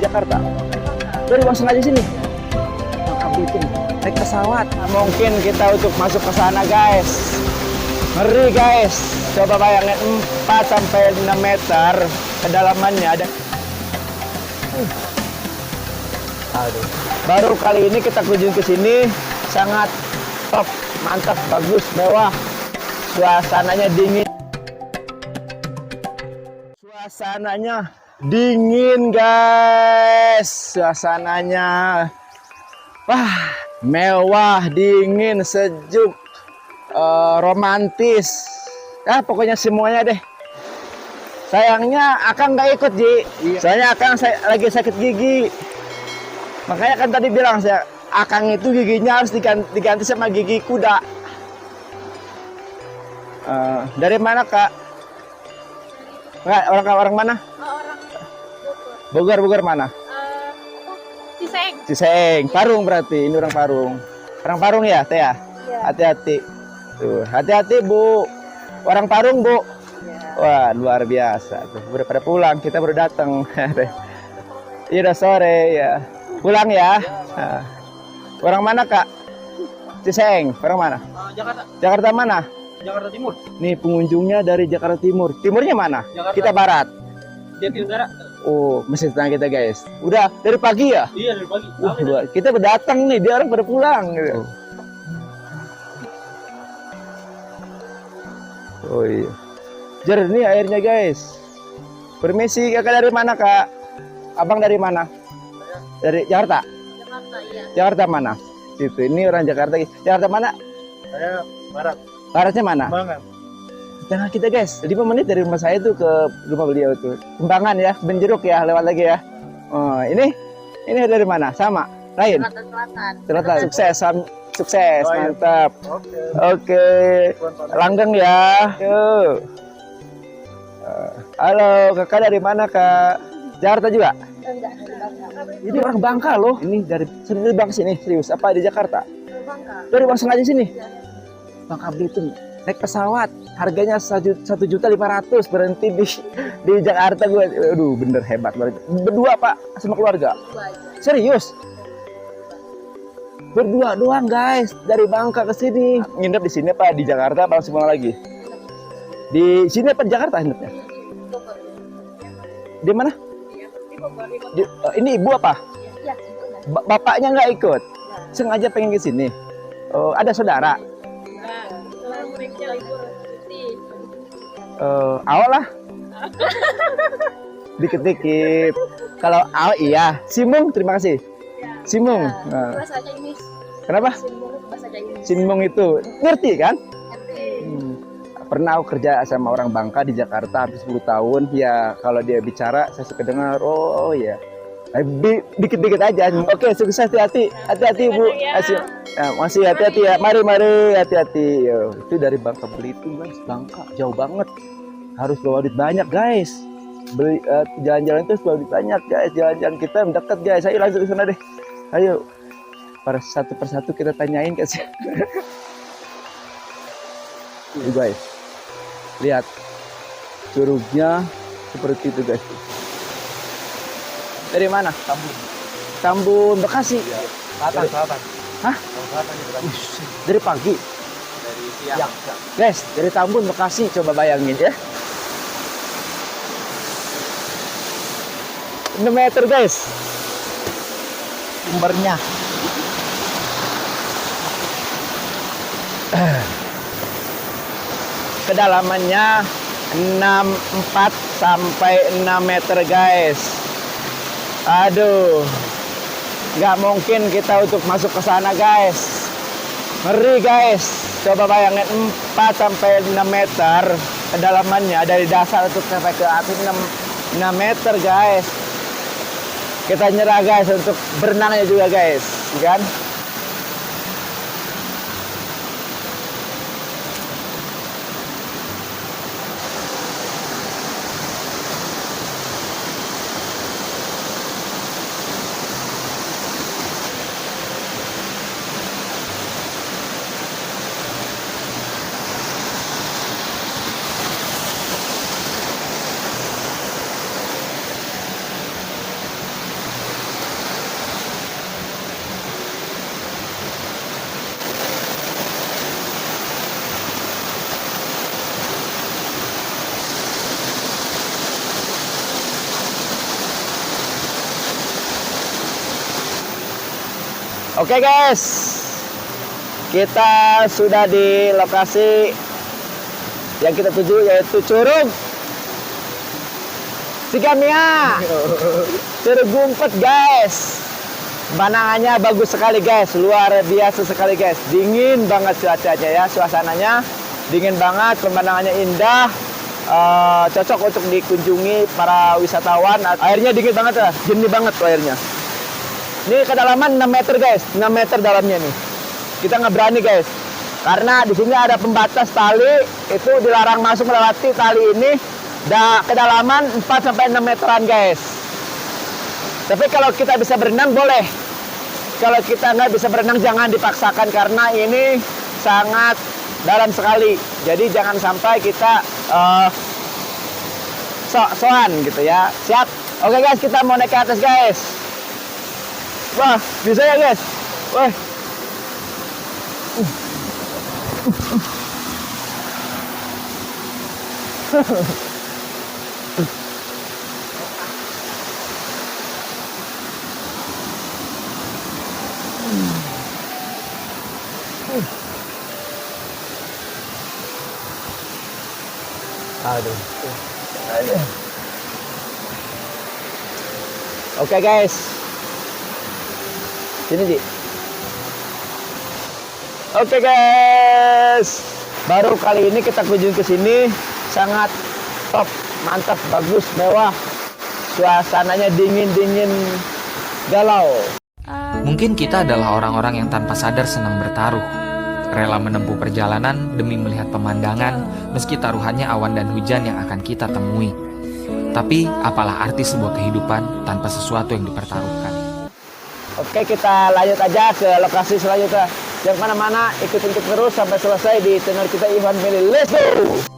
Jakarta? Dari uang sengaja sini? Bangka Belitung, naik pesawat. Mungkin kita untuk masuk ke sana guys. Ngeri guys. Coba bayangin 4 sampai 6 meter kedalamannya ada. Aduh. Baru kali ini kita kunjung ke sini, sangat top, mantap, bagus, mewah. Suasananya dingin. Suasananya dingin guys. Suasananya wah, mewah, dingin, sejuk, romantis. Ya pokoknya semuanya deh. Sayangnya Akang nggak ikut Ji. Iya. Soalnya Akang lagi sakit gigi. Makanya kan tadi bilang saya Akang itu giginya harus diganti sama gigi kuda. Dari mana Kak? Nggak, orang mana? Orang Bogor. Bogor mana? Ciseng. Ciseng. Parung berarti. Ini orang Parung. Orang Parung ya, Teh ya? Iya. Hati-hati. Tuh, hati-hati Bu. Orang Parung Bu. Ya. Wah, luar biasa. Tuh, udah pada pulang, kita baru datang. Iya, udah sore ya. Pulang ya. Nah. Orang mana Kak? Ciseng. Orang mana? Jakarta. Jakarta mana? Jakarta Timur. Nih pengunjungnya dari Jakarta Timur. Timurnya mana? Jakarta. Kita barat. Jatinegara. Oh, masih tenang kita guys. Udah dari pagi ya? Iya dari pagi. Kita berdatang nih, dia orang pada pulang gitu. Oh iya. Jernih airnya guys. Permisi, Kakak dari mana Kak? Abang dari mana? Dari Jakarta? Jakarta, iya. Jakarta mana? Itu ini orang Jakarta. Jakarta mana? Saya barat. Baratnya mana? Kembangan. Tengah kita guys, 5 menit dari rumah saya tuh ke rumah beliau tuh. Kembangan ya, Benjeruk ya, lewat lagi ya. Oh, ini dari mana? Sama? Lain? Jakarta Selatan. Selatan. Sukses, Oh, iya. mantap. Oke. Oke. Langgeng ya. Yuk. Halo, Kakak dari mana Kak? Jakarta juga? Enggak, dari Bangka. Ini orang Bangka loh. Ini dari Bangka sini, serius. Apa di Jakarta? Dari Bangka. Dari uang sengaja sini? Iya. Bangka Belitung, naik pesawat. Harganya 1.500.000 berhenti di Jakarta gue. Aduh, bener hebat banget. Berdua Pak sama keluarga? Dua aja. Serius? Berdua doang guys, dari Bangka ke sini. Nginep di sini apa di Jakarta apa langsung pulang lagi? Di sini apa di Jakarta nginepnya? Bogor. Di mana? Di Bogor. Ini ibu apa? Iya, benar. Bapaknya nggak ikut? Sengaja pengen ke sini. Oh, ada saudara? Nah, kalau mereka libur cuti. Awal lah. Dikit-dikit. Kalau awal iya. Simung, terima kasih. Simung. Nah. Bahasa Chinese. Kenapa? Simbol bahasa Chinese. Simung itu ngerti kan? Ngerti. Pernah aku kerja sama orang Bangka di Jakarta hampir 10 tahun. Ya kalau dia bicara saya suka dengar. Oh ya. Dikit-dikit aja. Oke, sukses, hati-hati. Hati-hati Bu. Masih hati-hati ya. Mari hati-hati. Itu dari Bangka Belitung guys. Bangka jauh banget. Harus bawa duit banyak guys. Beli jalan-jalan itu bawa duit banyak guys. Jalan-jalan kita mendekat guys. Ayo langsung ke sana deh. Ayo. Satu persatu kita tanyain guys. Tuh guys. Lihat. Curugnya seperti itu guys. Dari mana? Tambun Bekasi. Ya. Selatan. Hah? Selatan di Bekasi. Dari pagi. Dari siang. Guys, dari Tambun Bekasi coba bayangin ya. 6 meter guys. Sumbernya. Kedalamannya 4 sampai 6 meter guys. Aduh. Nggak mungkin kita untuk masuk ke sana guys. Ngeri guys. Coba bayangin 4 sampai 6 meter kedalamannya dari dasar untuk sampai ke atas 6 meter guys. Kita nyerah guys untuk berenangnya juga guys, kan? Oke guys, kita sudah di lokasi yang kita tuju, yaitu Curug Cigamia, Curug Gumpet guys. Pemandangannya bagus sekali guys, luar biasa sekali guys. Dingin banget cuacanya ya, suasananya dingin banget, pemandangannya indah. Cocok untuk dikunjungi para wisatawan. Airnya dingin banget ya, jernih banget tuh airnya. Ini kedalaman 6 meter guys, 6 meter dalamnya nih. Kita nggak berani guys, karena di sini ada pembatas tali, itu dilarang masuk melewati tali ini. Kedalaman 4-6 meteran guys. Tapi kalau kita bisa berenang boleh. Kalau kita nggak bisa berenang jangan dipaksakan, karena ini sangat dalam sekali. Jadi jangan sampai kita sok-sokan gitu ya. Siap? Oke guys, kita mau naik ke atas guys. Wah, bisa ya guys? Wah. Aduh. Oke guys, sini Ji. Oke guys, baru kali ini kita kunjung ke sini, sangat top, mantap, bagus, mewah. Suasananya dingin galau. Mungkin kita adalah orang-orang yang tanpa sadar senang bertaruh, rela menempuh perjalanan demi melihat pemandangan meski taruhannya awan dan hujan yang akan kita temui. Tapi apalah arti sebuah kehidupan tanpa sesuatu yang dipertaruhkan. Oke, kita lanjut aja ke lokasi selanjutnya. Yang mana-mana ikutin terus sampai selesai di channel kita Ivan Family. Let's go!